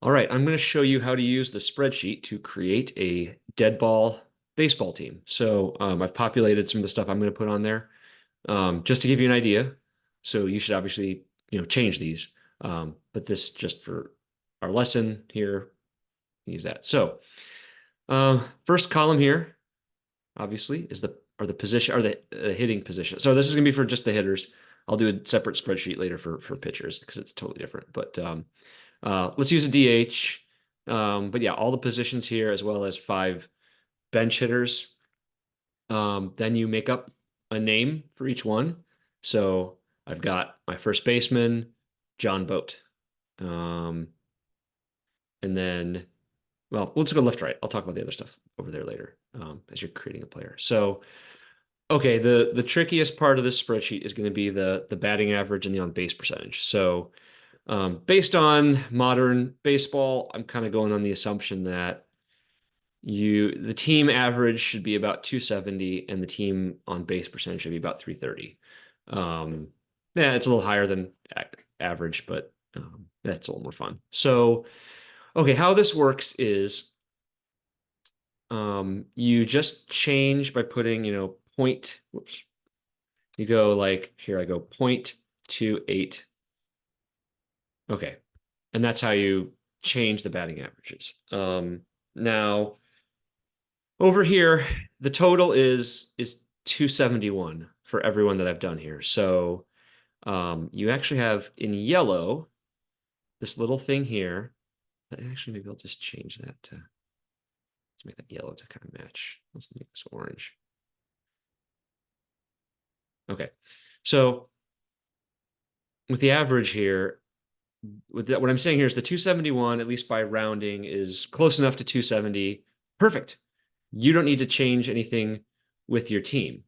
All right, I'm going to show you how to use the spreadsheet to create a dead ball baseball team. So I've populated some of the stuff I'm going to put on there just to give you an idea. So you should obviously, change these. But this just for our lesson here, use that. So first column here, obviously, is the position or the hitting position. So this is going to be for just the hitters. I'll do a separate spreadsheet later for pitchers because it's totally different. But let's use a DH. But yeah, all the positions here, as well as 5 bench hitters. Then you make up a name for each one. So I've got my first baseman, John Boat. Um, and then, well, let's go left, right. I'll talk about the other stuff over there later as you're creating a player. So, okay, the trickiest part of this spreadsheet is going to be the batting average and the on base percentage. So based on modern baseball, I'm kind of going on the assumption that the team average should be about 270 and the team on base percentage should be about 330. Um, yeah, it's a little higher than average, but that's a little more fun. So, okay, how this works is you just change by putting, point, whoops, you go like here, I go 0.28. Okay. And that's how you change the batting averages. Now over here, the total is 271 for everyone that I've done here. So you actually have in yellow this little thing here. Actually, maybe I'll just change that to let's make that yellow to kind of match. Let's make this orange. Okay. So with the average here, what I'm saying here is the 271, at least by rounding, is close enough to 270. Perfect. You don't need to change anything with your team.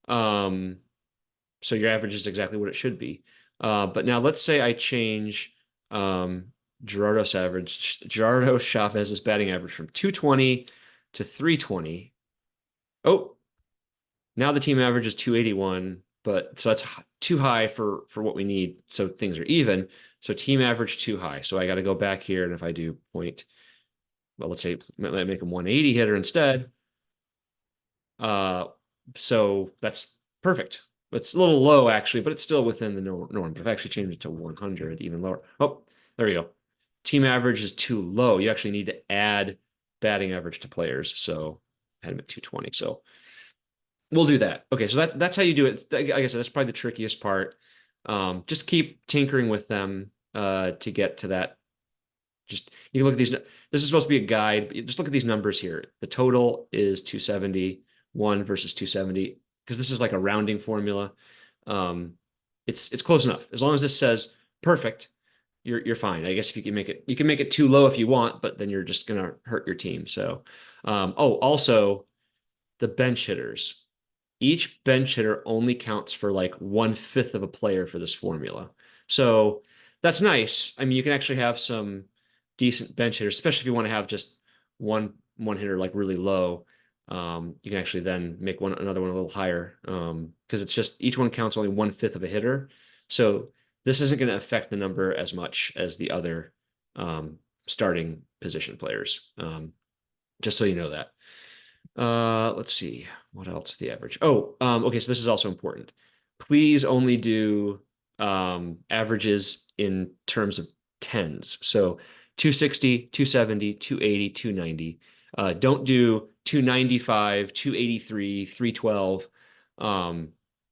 So your average is exactly what it should be. But now let's say I change Gerardo Chavez's batting average from 220 to 320. Oh, now the team average is 281, but so that's too high for what we need. So things are even. So team average too high. So I got to go back here, and if I do point, well, let's say might make him 180 hitter instead. Uh, so that's perfect. It's a little low actually, but it's still within the norm. But I've actually changed it to 100, even lower. Oh, there you go. Team average is too low. You actually need to add batting average to players. So I had him at 220. So we'll do that. Okay, so that's how you do it. Like I said, that's probably the trickiest part. Just keep tinkering with them to get to that. Just you can look at these. This is supposed to be a guide, but just look at these numbers here. The total is 271 versus 270 because this is like a rounding formula. Um, it's close enough. As long as this says perfect, you're fine. I guess if you can make it too low if you want, but then you're just gonna hurt your team. So, oh, also the bench hitters. Each bench hitter only counts for like 1/5 of a player for this formula. So that's nice. I mean, you can actually have some decent bench hitters, especially if you want to have just one hitter like really low. You can actually then make another one a little higher because it's just each one counts only 1/5 of a hitter. So this isn't going to affect the number as much as the other starting position players. Just so you know that. Let's see. What else? The average. Oh, okay. So this is also important. Please only do averages in terms of tens. So 260, 270, 280, 290. Don't do 295, 283, 312.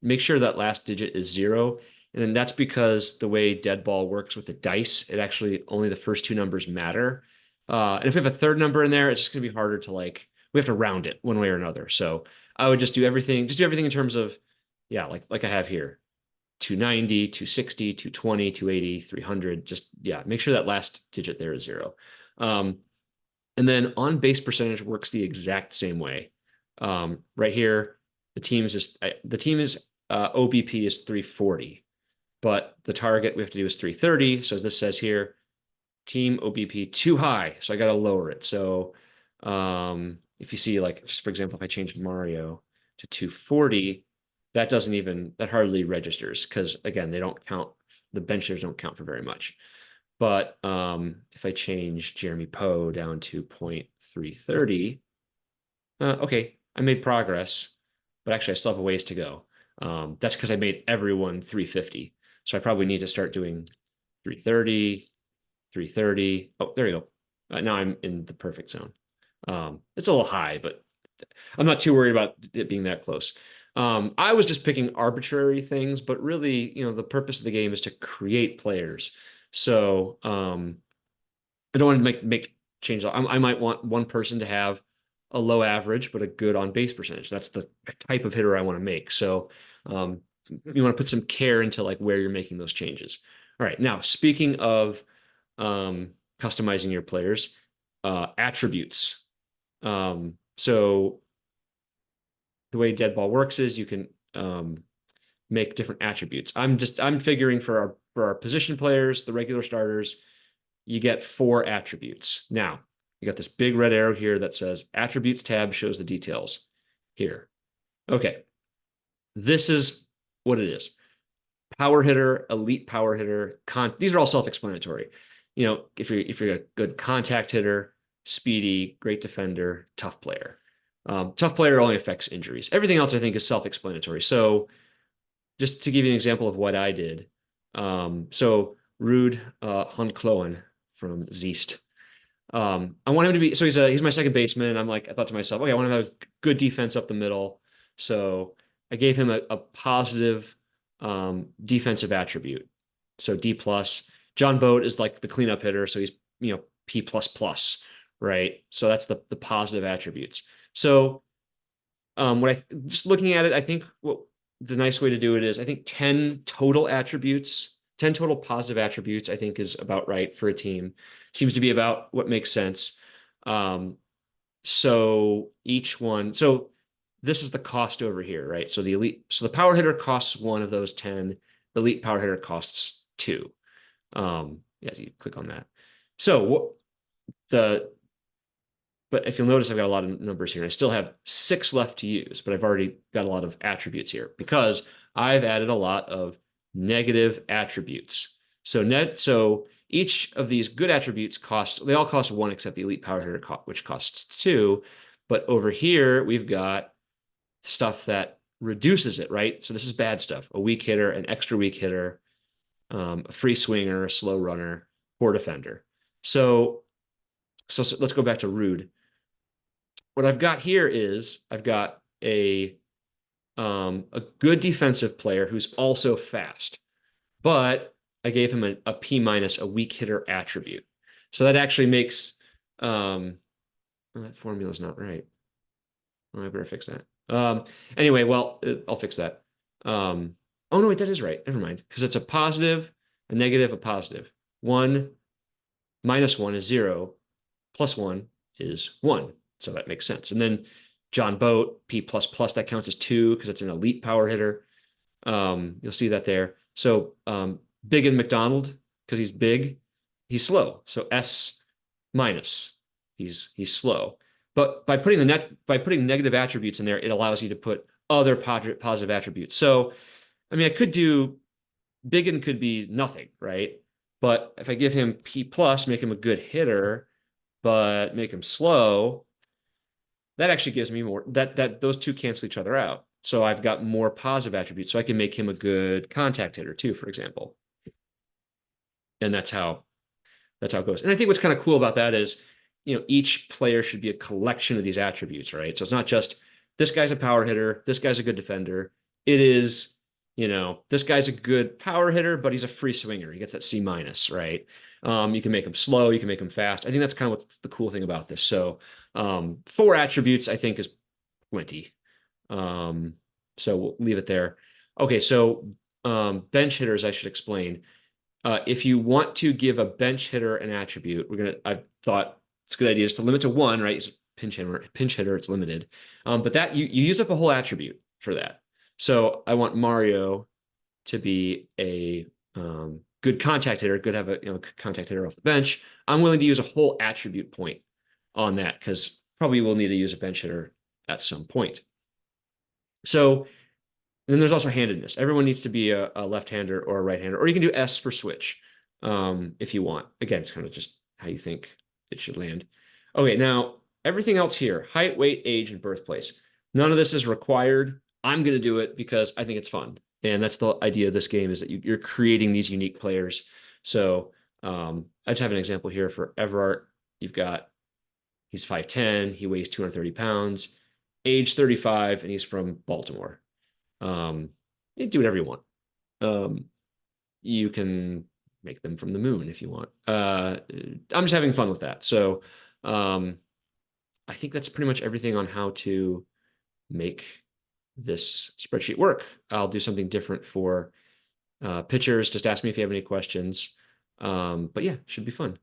Make sure that last digit is 0. And then that's because the way Deadball works with the dice, it actually only the first 2 numbers matter. And if we have a third number in there, it's just going to be harder to like we have to round it one way or another. So I would just do everything in terms of, yeah, like I have here, 290, 260, 220, 280, 300. Just, yeah, make sure that last digit there is 0. And then on base percentage works the exact same way. Right here, the team is OBP is 340, but the target we have to do is 330. So as this says here, team OBP too high. So I got to lower it. So if you see, like, just for example, if I change Mario to 240, that hardly registers because again, they don't count, the benchers don't count for very much. But if I change Jeremy Poe down to 0.330, okay, I made progress, but actually I still have a ways to go. That's because I made everyone 350. So I probably need to start doing 330, 330. Oh, there you go. Now I'm in the perfect zone. It's a little high, but I'm not too worried about it being that close. I was just picking arbitrary things, but really, the purpose of the game is to create players. So I don't want to make change. I might want one person to have a low average, but a good on base percentage. That's the type of hitter I want to make. So you want to put some care into like where you're making those changes. All right. Now, speaking of customizing your players, attributes. So the way Deadball works is you can make different attributes. I'm figuring for our position players, the regular starters, you get 4 attributes. Now, you got this big red arrow here that says attributes tab shows the details here. Okay. This is what it is. Power hitter, elite power hitter, these are all self-explanatory. If you're a good contact hitter, speedy, great defender, tough player. Tough player only affects injuries. Everything else I think is self-explanatory. So just to give you an example of what I did. So Ruud Honkloen from Zeist. I want him to be, so he's my second baseman. I thought to myself, okay, I want him to have good defense up the middle. So I gave him a positive defensive attribute. So D plus. John Boat is like the cleanup hitter, so he's P plus plus, right? So that's the positive attributes. So what I just looking at it, I think what the nice way to do it is I think 10 total attributes, 10 total positive attributes, I think is about right for a team. Seems to be about what makes sense. So this is the cost over here, right? So the power hitter costs 1 of those 10. The elite power hitter costs 2. Yeah, you click on that. So but if you'll notice, I've got a lot of numbers here. And I still have 6 left to use, but I've already got a lot of attributes here because I've added a lot of negative attributes. So each of these good attributes they all cost 1 except the elite power hitter, which costs 2. But over here, we've got stuff that reduces it, right? So this is bad stuff. A weak hitter, an extra weak hitter, a free swinger, a slow runner, poor defender. So let's go back to Ruud. What I've got here is I've got a good defensive player who's also fast, but I gave him a P minus, a weak hitter attribute. So that actually makes well, that formula's not right. Oh, I better fix that. Anyway, well, I'll fix that. Oh no, wait, that is right. Never mind, because it's a positive, a negative, a positive. 1 minus 1 is 0, plus 1 is 1. So that makes sense. And then John Boat, P plus plus, that counts as 2 because it's an elite power hitter. You'll see that there. So Big and McDonald, because he's big, he's slow. So S minus, he's slow. But by putting negative attributes in there, it allows you to put other positive attributes. So, I could do Biggin could be nothing, right? But if I give him P plus, make him a good hitter, but make him slow, that actually gives me more that those two cancel each other out. So I've got more positive attributes. So I can make him a good contact hitter too, for example. And that's how it goes. And I think what's kind of cool about that is, each player should be a collection of these attributes, right? So it's not just this guy's a power hitter, this guy's a good defender. It is, this guy's a good power hitter, but he's a free swinger. He gets that C minus, right? You can make him slow, you can make him fast. I think that's kind of what's the cool thing about this. So 4 attributes, I think, is plenty. So we'll leave it there. Okay, so bench hitters, I should explain. If you want to give a bench hitter an attribute, I thought it's a good idea just to limit to 1, right? It's pinch hitter, it's limited. But that you use up a whole attribute for that. So I want Mario to be a good contact hitter, good have a contact hitter off the bench. I'm willing to use a whole attribute point on that because probably we'll need to use a bench hitter at some point. So then there's also handedness. Everyone needs to be a left-hander or a right-hander, or you can do S for switch. if you want. Again, it's kind of just how you think it should land. Okay, now everything else here, height, weight, age, and birthplace. None of this is required. I'm going to do it because I think it's fun. And that's the idea of this game, is that you're creating these unique players. So I just have an example here for Everart. You've got, he's 5'10", he weighs 230 pounds, age 35, and he's from Baltimore. You do whatever you want. You can make them from the moon if you want. I'm just having fun with that. So I think that's pretty much everything on how to make this spreadsheet work. I'll do something different for pitchers. Just ask me if you have any questions. But yeah, should be fun.